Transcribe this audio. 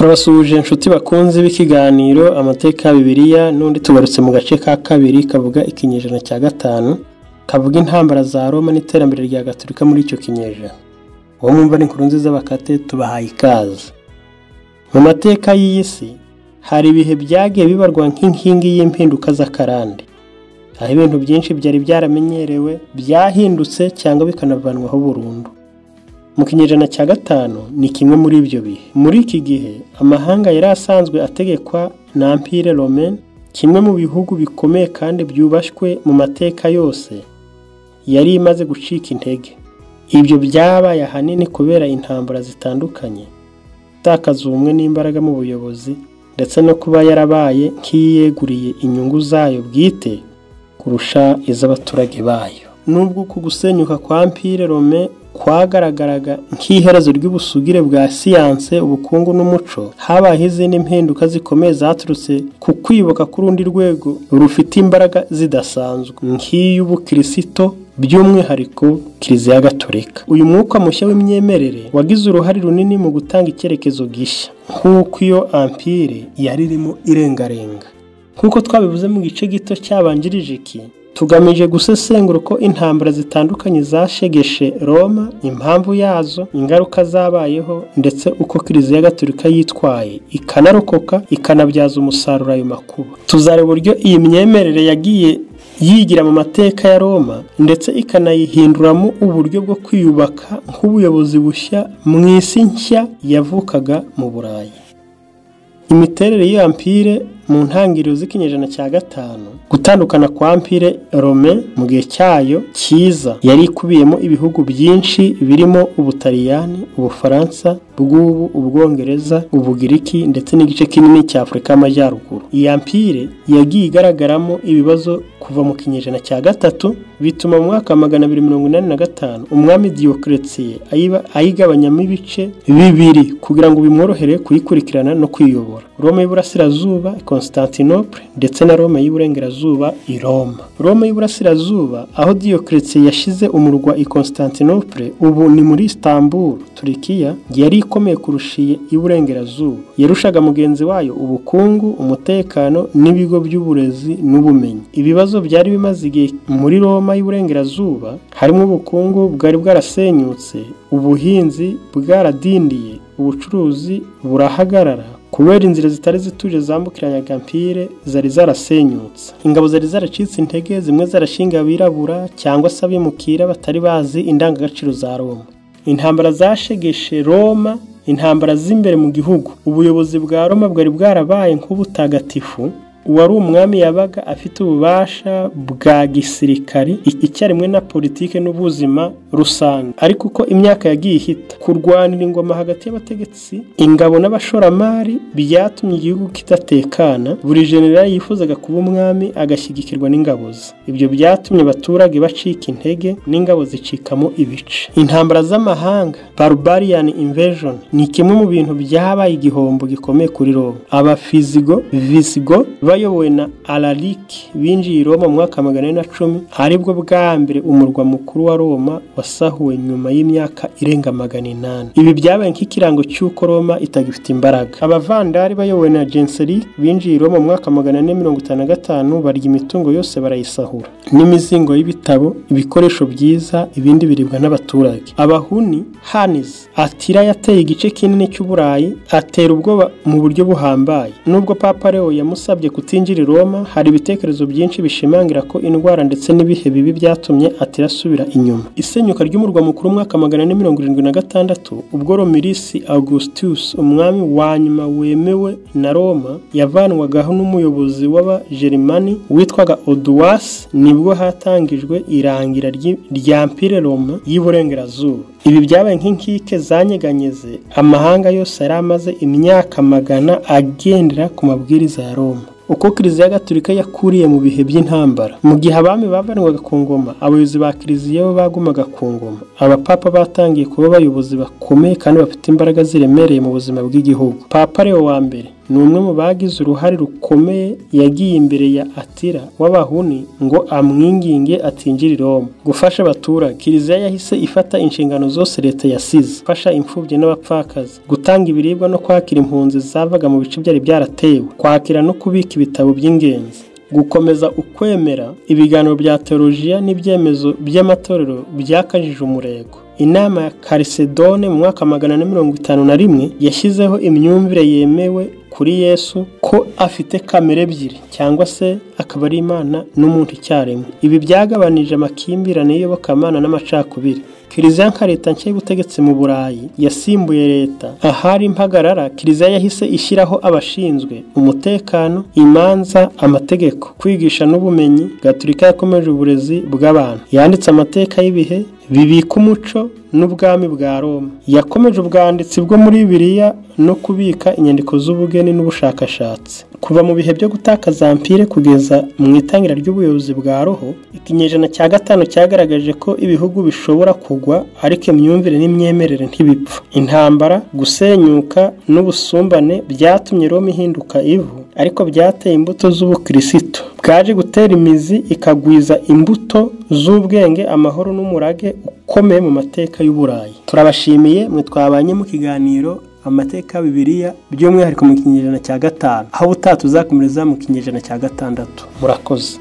Turabasuhuje inshuti bakunze b'ikiganiro amateka ya Bibiliya n'undi tugarutse mu gace ka kabiri kavuga ikinyejana cya gatanu kavuga intambara za Roma n'iterambere rya Gatolika muri icyo kinyejana. Uwo mwumva ni inkuru nziza bakate tubahaye ikaze. Mu mateka y'isi hari ibihe byagiye bibarwa nk'inkingi y'impinduka z'akarande. Aho ibintu byinshi byari byaramenyerewe byahindutse cyangwa bikanavanwaho burundu. Mu kinyejana cya gatanu ni kimwe muri ibyo bihe. Muri iki gihe amahanga yari asanzwe ategekwa na Empire Romain, kimwe mu bihugu bikomeye kandi byubashywe mu mateka yose, yari imaze gucika intege. Ibyo byabaye ahanini kubera intambara zitandukanye, gutakaza ubumwe n'imbaraga mu buyobozi, ndetse no kuba yarabaye nk'iyeguriye inyungu zayo bwite kurusha iz'abaturage bayo. Nubwo uku gusenyuka kwa Empire Romain kwagaragaraga nk'iherezo ry'ubusugire bwa siyanse, ubukungu n'umuco, habaye izindi mpinduka zikomeye zaturutse ku kwibuka k'urundi rwego rufite imbaraga zidasanzwe nk'iy'ubukristo, by'umwihariko Kiliziya Gatolika. Uyu mwuka mushya w'imyemerere wagize uruhare runini mu gutanga icyerekezo gishya, nk'uko iyo Empire yari irimo irengarenga. Nk'uko twabivuze mu gice gito cyabanjirije iki, tugamije gusesengura uko intambara zitandukanye zashegeshe Roma, impamvu yazo, ingaruka zabayeho, ndetse uko Kiliziya Gatolika yitwaye ikanarokoka ikanabyaza umusaruro ayo makuba. Tuzareba uburyo iyi myemerere yagiye yigira mu mateka ya Roma, ndetse ikanayihinduramo uburyo bwo kwiyubaka nk'ubuyobozi bushya mu isi nshya yavukaga mu Burayi. Imiterere y'iyo Empire mu ntangiriro z'ikinyejana cya gatanu, gutandukana kwa Empire Romain mu gihe cyayo cyiza yari ikubiyemo ibihugu byinshi birimo Ubutaliyani, Ubufaransa, bw'ubu Ubwongereza, Ubugiriki, ndetse n'igice kinini cya Afurika y'Amajyaruguru. Iyi Empire yagiye igaragaramo ibibazo kuva mu kinyejana cya gatatu, bituma mu mwaka 285 umwami Diocletian ayigabanyamo ibice bibiri kugira ngo bimworohere kuyikurikirana no kwiyobora: Roma y'Iburasirazuba, Constantinople, ndetse na Roma y'Iburengerazuba, i Roma. Roma y'Iburasirazuba, aho Diocletian yashize umurwa i Constantinople, ubu ni muri Istanbul, Turikiya, yari ikomeye kurusha y'Iburengerazuba. Yarushaga mugenzi wayo ubukungu, umutekano, n'ibigo by'uburezi n'ubumenyi. Ibibazo byari bimaze igihe muri Roma y'Iburengerazuba harimo ubukungu bwari bwarasenyutse, ubuhinzi bwaradindiye, ubucuruzi burahagarara kubera inzira zitari zituje zambukiranyaga Empire zari zarasenyutse. Ingabo zari zaracitse intege, zimwe zarashinga abirabura cyangwa se abimukira batari bazi indangagaciro za Roma. Intambara zashegeshe Roma, intambara z'imbere mu gihugu. Ubuyobozi bwa Roma bwari bwarabaye nk'ubutagatifu. Uwari umwami yabaga afite ububasha bwa gisirikari icyarimwe na politike n'ubuzima rusange. Ariko uko imyaka yagiye ihita, kurwanira ingoma hagati y'abategetsi, ingabo n'abashoramari byatumye igihugu kidatekana. Buri generali yifuzaga kuba umwami agashyigikirwa n'ingabo ze. Ibyo byatumye abaturage bacika intege n'ingabo zicikamo ibice. Intambara z'amahanga, barbarian invasion, ni kimwe mu bintu byabaye igihombo gikomeye kuri Roma. Visigo bayobowe na Alaric binjiye i Roma mu mwaka 410, aribwo bwa mbere umurwa mukuru wa Roma wasahuwe nyuma y'imyaka irenga 800. Ibi byabaye nk'ikirango cy'uko Roma itagifite imbaraga. Abavandari bayobowe na Genseric binjiye i Roma mu mwaka 455, barya imitungo yose barayisahura, n'imizingo y'ibitabo, ibikoresho byiza, ibindi biribwa n'abaturage. Abahuni, Hannies, Attila yateye igice kinini cy'Uburayi, atera ubwoba mu buryo buhambaye. Nubwo Papa Leo yamusabye kutinjira i Roma, hari ibitekerezo byinshi bishimangira ko indwara ndetse n'ibihe bibi byatumye Attila asubira inyuma. Isenyuka ry'umurwa mukuru mu mwaka 476, ubwo Romulus Augustus, umwami wa nyuma wemewe na Roma, yavanwagaho n'umuyobozi w'Abagermani witwaga Odoace, nibwo hatangijwe irangira rya Empire Roma y'Iburengerazuba. Ibi byabaye nk'inkike zanyeganyeze amahanga yose yari amaze imyaka 100 agendera ku mabwiriza ya Roma. Uko Kiliziya Gatolika yakuriye mu bihe by'intambara. Mu gihe abami bavanwaga ku ngoma, abayobozi ba Kiliziya bo bagumaga ku ngoma. Abapapa batangiye kuba abayobozi bakomeye kandi bafite imbaraga ziremereye mu buzima bw'igihugu. Papa Leo wa mbere ni umwe mu bagize uruhare rukomeye yagiye imbere ya Atila w'Abahuni ngo amwinginge atinjira i Roma gufasha abaturage. Kiliziya yahise ifata inshingano zose leta yasize, gufasha imfubyi n'abapfakazi, gutanga ibiribwa no kwakira impunzi zavaga mu bice byari byaratewe, kwakira no kubika ibitabo by'ingenzi, gukomeza ukwemera. Ibiganiro bya teolojiya n'ibyemezo by'amatorero byakajije umurego. Inama ya Karisedone mu mwaka 151 yashyizeho imyumvire yemewe kuri Yesu ko afite kamere ebyiri cyangwa se akaba ari Imana n'umuntu icyarimwe. Ibi byagabanije amakimbirane y'iyobokamana n'amacakubiri. Kiliziya nka leta nshya y'ubutegetsi mu Burayi yasimbuye leta ahari impagarara. Kiliziya yahise ishyiraho abashinzwe umutekano, imanza, amategeko, kwigisha n'ubumenyi. Gatolika yakomeje uburezi bw'abantu, yanditse amateka y'ibihe bibika umuco n'ubwami bwa Roma, yakomeje ubwanditsi bwo muri Bibiliya no kubika inyandiko z'ubugeni n'ubushakashatsi. Kuva mu bihe byo gutakaza ampire kugeza mu itangira ry'ubuyobozi bwa roho, ikinyejana cya 5 cyagaragaje ko ibihugu bishobora kugwa ariko imyumvire n'imyemerere ntibipfa. Intambara, gusenyuka n'ubusumbane byatumye Roma ihinduka ivu, ariko byateye imbuto z'ubukristo, bwaje gutera imizi ikagwiza imbuto z'ubwenge, amahoro n'umurage ukomeye mu mateka y'Uburayi. Turabashimiye mwe twabanye mu kiganiro amateka ya Bibiliya by'umwihariko mu kinyejana cya 5, aho ubutaha tuzakomereza mu kinyejana cya 6. Murakoze.